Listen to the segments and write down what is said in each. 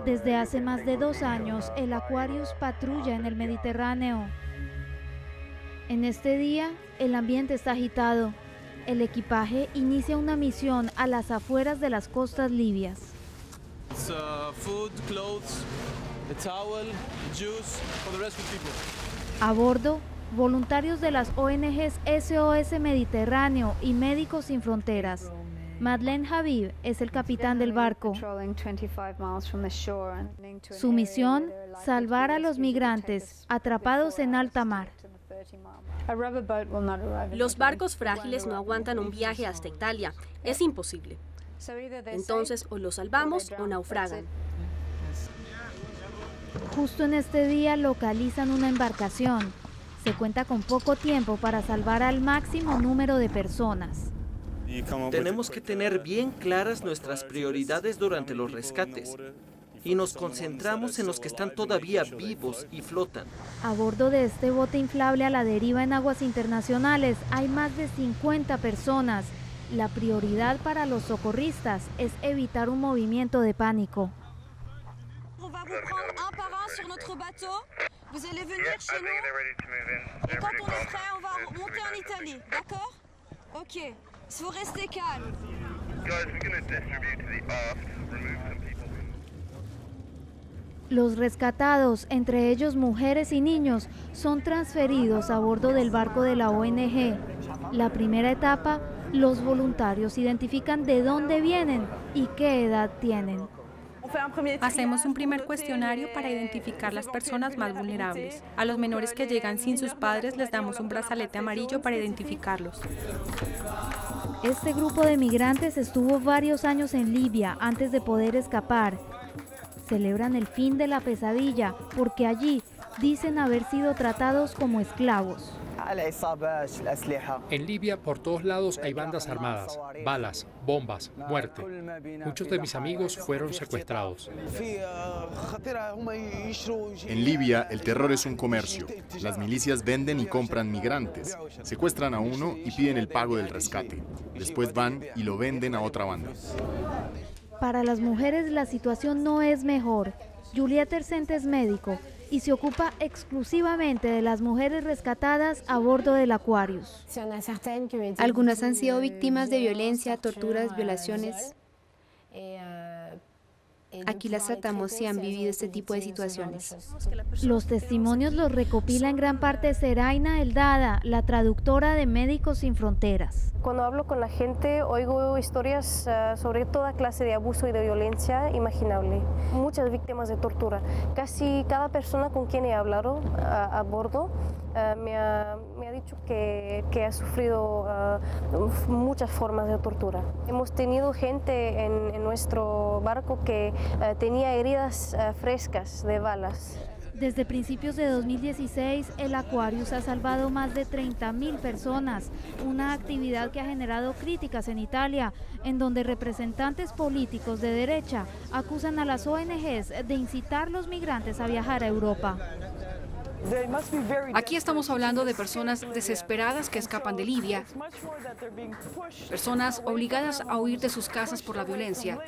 Desde hace más de 2 años, el Aquarius patrulla en el Mediterráneo. En este día, el ambiente está agitado. El equipaje inicia una misión a las afueras de las costas libias. A bordo, voluntarios de las ONGs SOS Mediterráneo y Médicos Sin Fronteras. Madeleine Habib es el capitán del barco. Su misión, salvar a los migrantes atrapados en alta mar. Los barcos frágiles no aguantan un viaje hasta Italia. Es imposible. Entonces, o los salvamos o naufragan. Justo en este día localizan una embarcación. Se cuenta con poco tiempo para salvar al máximo número de personas. Tenemos que tener bien claras nuestras prioridades durante los rescates y nos concentramos en los que están todavía vivos y flotan. A bordo de este bote inflable a la deriva en aguas internacionales hay más de 50 personas. La prioridad para los socorristas es evitar un movimiento de pánico. Los rescatados, entre ellos mujeres y niños, son transferidos a bordo del barco de la ONG. La primera etapa, los voluntarios identifican de dónde vienen y qué edad tienen. Hacemos un primer cuestionario para identificar las personas más vulnerables. A los menores que llegan sin sus padres les damos un brazalete amarillo para identificarlos. Este grupo de migrantes estuvo varios años en Libia antes de poder escapar. Celebran el fin de la pesadilla porque allí dicen haber sido tratados como esclavos. En Libia por todos lados hay bandas armadas, balas, bombas, muerte. Muchos de mis amigos fueron secuestrados. En Libia el terror es un comercio. Las milicias venden y compran migrantes. Secuestran a uno y piden el pago del rescate. Después van y lo venden a otra banda. Para las mujeres la situación no es mejor. Juliette Ercente es médico y se ocupa exclusivamente de las mujeres rescatadas a bordo del Aquarius. Algunas han sido víctimas de violencia, torturas, violaciones. Aquí las tratamos si han vivido este tipo de situaciones. Los testimonios los recopila en gran parte Seraina Eldada, la traductora de Médicos Sin Fronteras. Cuando hablo con la gente, oigo historias sobre toda clase de abuso y de violencia imaginable. Muchas víctimas de tortura. Casi cada persona con quien he hablado a bordo me ha dicho que ha sufrido muchas formas de tortura. Hemos tenido gente en nuestro barco que tenía heridas frescas de balas. Desde principios de 2016, el Aquarius ha salvado más de 30.000 personas, una actividad que ha generado críticas en Italia, en donde representantes políticos de derecha acusan a las ONGs de incitar a los migrantes a viajar a Europa. Aquí estamos hablando de personas desesperadas que escapan de Libia, personas obligadas a huir de sus casas por la violencia.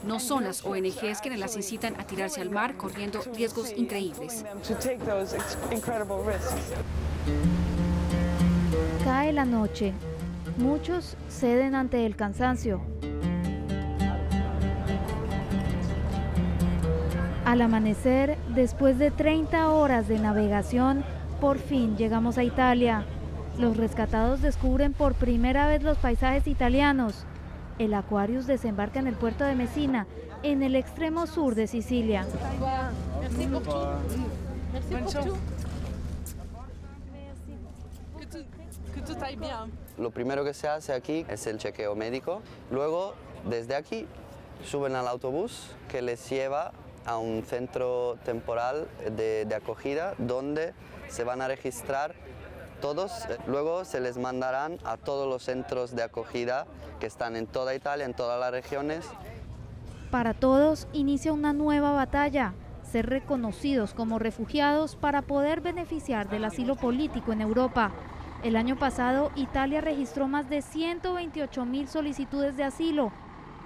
No son las ONGs quienes las incitan a tirarse al mar corriendo riesgos increíbles. Cae la noche. Muchos ceden ante el cansancio. Al amanecer, después de 30 horas de navegación, por fin llegamos a Italia. Los rescatados descubren por primera vez los paisajes italianos. El Aquarius desembarca en el puerto de Messina, en el extremo sur de Sicilia. Lo primero que se hace aquí es el chequeo médico. Luego, desde aquí, suben al autobús que les lleva a un centro temporal de acogida donde se van a registrar todos. Luego se les mandarán a todos los centros de acogida que están en toda Italia, en todas las regiones. Para todos inicia una nueva batalla, ser reconocidos como refugiados para poder beneficiar del asilo político en Europa. El año pasado, Italia registró más de 128.000 solicitudes de asilo.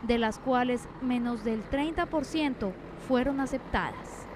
de las cuales menos del 30% fueron aceptadas.